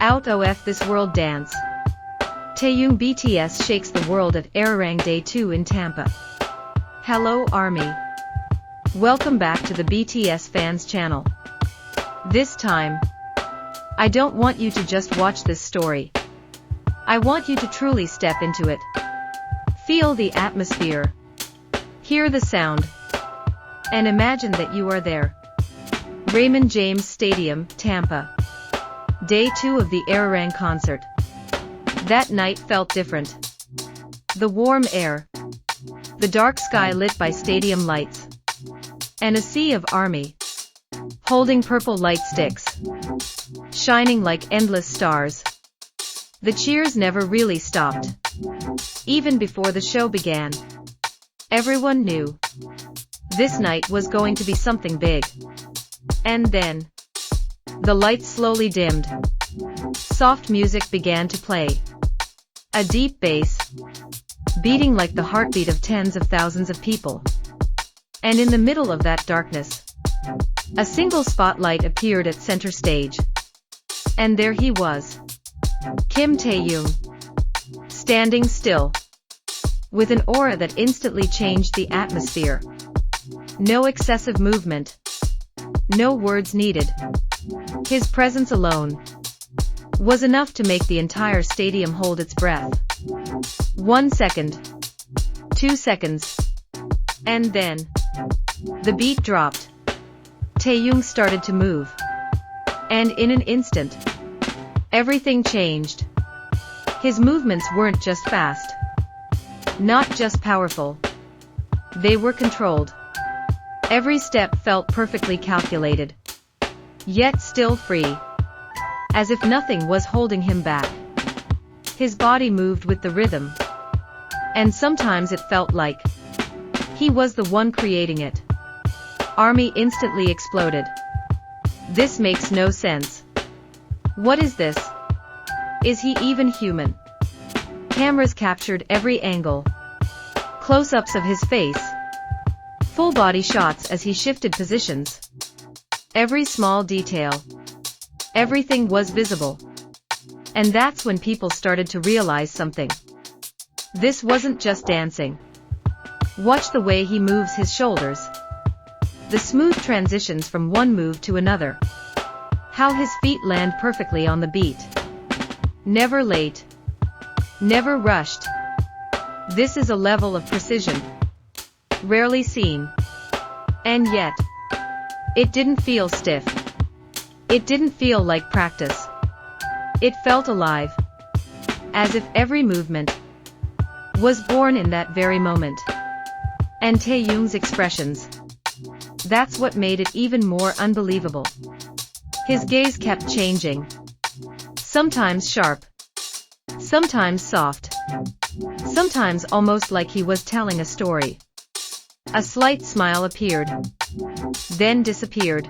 Out of this world dance. Taehyung BTS shakes the world at Arirang Day 2 in Tampa. Hello ARMY. Welcome back to the BTS fans channel. This time, I don't want you to just watch this story. I want you to truly step into it. Feel the atmosphere. Hear the sound. And imagine that you are there. Raymond James Stadium, Tampa. Day 2 of the Arirang concert. That night felt different. The warm air. The dark sky lit by stadium lights. And a sea of ARMY. Holding purple light sticks. Shining like endless stars. The cheers never really stopped. Even before the show began. Everyone knew. This night was going to be something big. And then, the lights slowly dimmed. Soft music began to play. A deep bass, beating like the heartbeat of tens of thousands of people. And in the middle of that darkness, a single spotlight appeared at center stage. And there he was. Kim Taehyung. Standing still. With an aura that instantly changed the atmosphere. No excessive movement. No words needed. His presence alone was enough to make the entire stadium hold its breath. 1 second. 2 seconds. And then, the beat dropped. Taehyung started to move. And in an instant, everything changed. His movements weren't just fast. Not just powerful. They were controlled. Every step felt perfectly calculated. Yet still free. As if nothing was holding him back. His body moved with the rhythm. And sometimes it felt like he was the one creating it. ARMY instantly exploded. This makes no sense. What is this? Is he even human? Cameras captured every angle. Close-ups of his face. Full body shots as he shifted positions. Every small detail. Everything was visible. And that's when people started to realize something. This wasn't just dancing. Watch the way he moves his shoulders. The smooth transitions from one move to another. How his feet land perfectly on the beat. Never late. Never rushed. This is a level of precision rarely seen. And yet, it didn't feel stiff. It didn't feel like practice. It felt alive. As if every movement was born in that very moment. And Taehyung's expressions. That's what made it even more unbelievable. His gaze kept changing. Sometimes sharp. Sometimes soft. Sometimes almost like he was telling a story. A slight smile appeared. Then disappeared.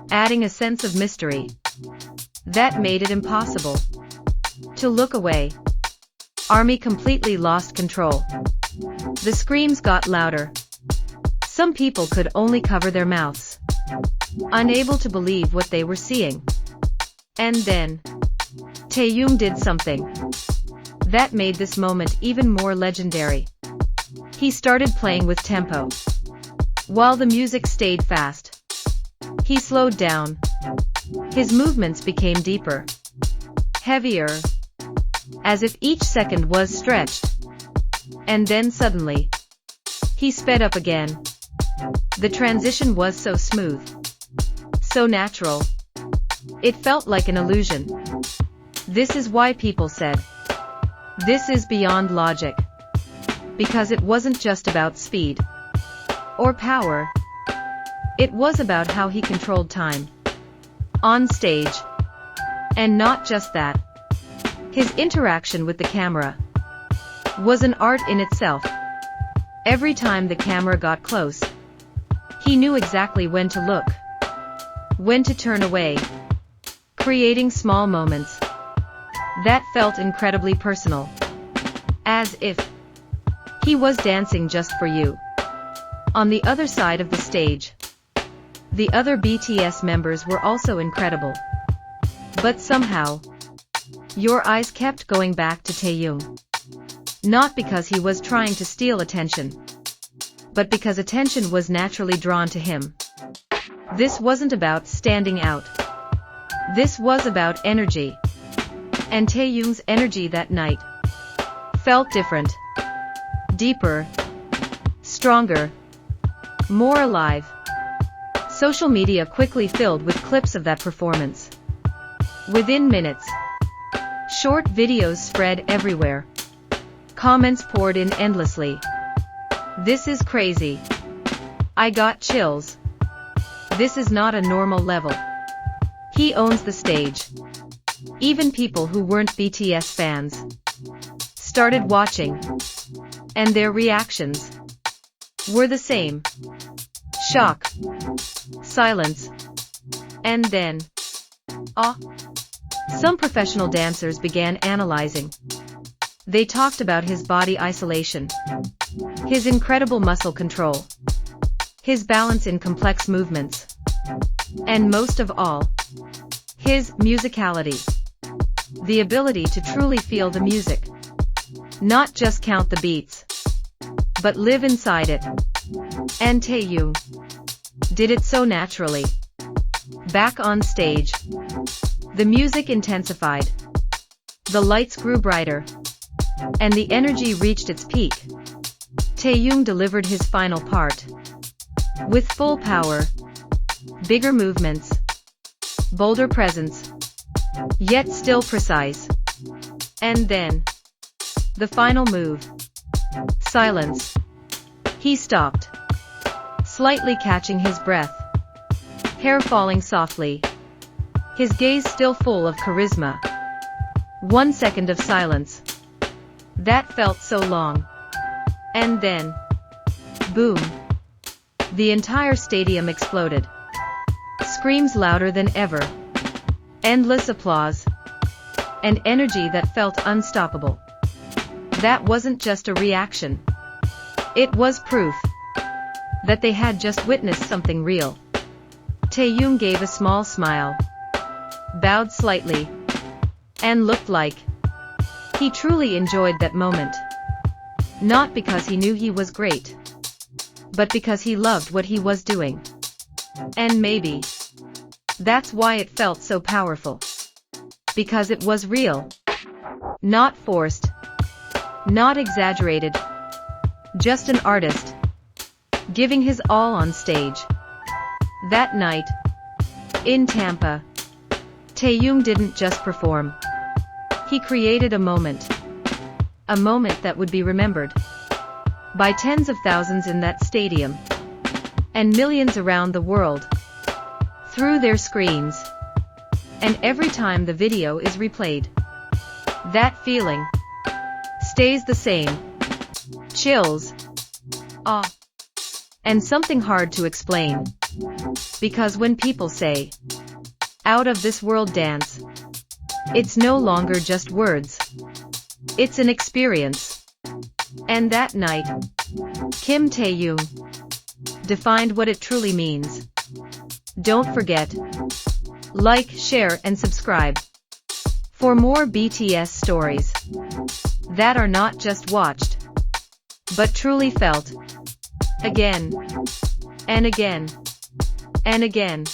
Adding a sense of mystery. That made it impossible to look away. ARMY completely lost control. The screams got louder. Some people could only cover their mouths. Unable to believe what they were seeing. And then, Taehyung did something that made this moment even more legendary. He started playing with tempo. While the music stayed fast, he slowed down. His movements became deeper. Heavier. As if each second was stretched. And then suddenly, he sped up again. The transition was so smooth. So natural. It felt like an illusion. This is why people said, this is beyond logic. Because it wasn't just about speed. Or power. It was about how he controlled time. On stage. And not just that. His interaction with the camera was an art in itself. Every time the camera got close, he knew exactly when to look. When to turn away. Creating small moments that felt incredibly personal. As if he was dancing just for you. On the other side of the stage, the other BTS members were also incredible. But somehow, Your eyes kept going back to Taehyung. Not because he was trying to steal attention, but because attention was naturally drawn to him. This wasn't about standing out. This was about energy. And Taehyung's energy that night felt different. Deeper. Stronger. More alive. Social media quickly filled with clips of that performance. Within minutes, short videos spread everywhere. Comments poured in endlessly. This is crazy. I got chills. This is not a normal level. He owns the stage. Even people who weren't BTS fans started watching. And their reactions were the same. Shock. Silence. And then awe. Some professional dancers began analyzing. They talked about his body isolation, his incredible muscle control, his balance in complex movements, and most of all, his musicality. The ability to truly feel the music. Not just count the beats, but live inside it. And Taehyung did it so naturally. Back on stage, the music intensified. The lights grew brighter. And the energy reached its peak. Taehyung delivered his final part. With full power, bigger movements, bolder presence, yet still precise. And then, the final move. Silence. He stopped, slightly catching his breath. Hair falling softly. His gaze still full of charisma. 1 second of silence. That felt so long. And then, boom. The entire stadium exploded. Screams louder than ever. Endless applause. And energy that felt unstoppable. That wasn't just a reaction. It was proof that they had just witnessed something real. Taehyung gave a small smile, bowed slightly, and looked like he truly enjoyed that moment. Not because he knew he was great, but because he loved what he was doing. And maybe that's why it felt so powerful. Because it was real. Not forced. Not exaggerated. Just an artist giving his all on stage. That night, in Tampa, Taehyung didn't just perform. He created a moment. A moment that would be remembered by tens of thousands in that stadium, and millions around the world, through their screens. And every time the video is replayed, that feeling stays the same. Chills, awe, and something hard to explain. Because when people say, "out of this world dance," it's no longer just words. It's an experience. And that night, Kim Taehyung defined what it truly means. Don't forget, like, share, and subscribe for more BTS stories that are not just watched, but truly felt. Again, and again, and again.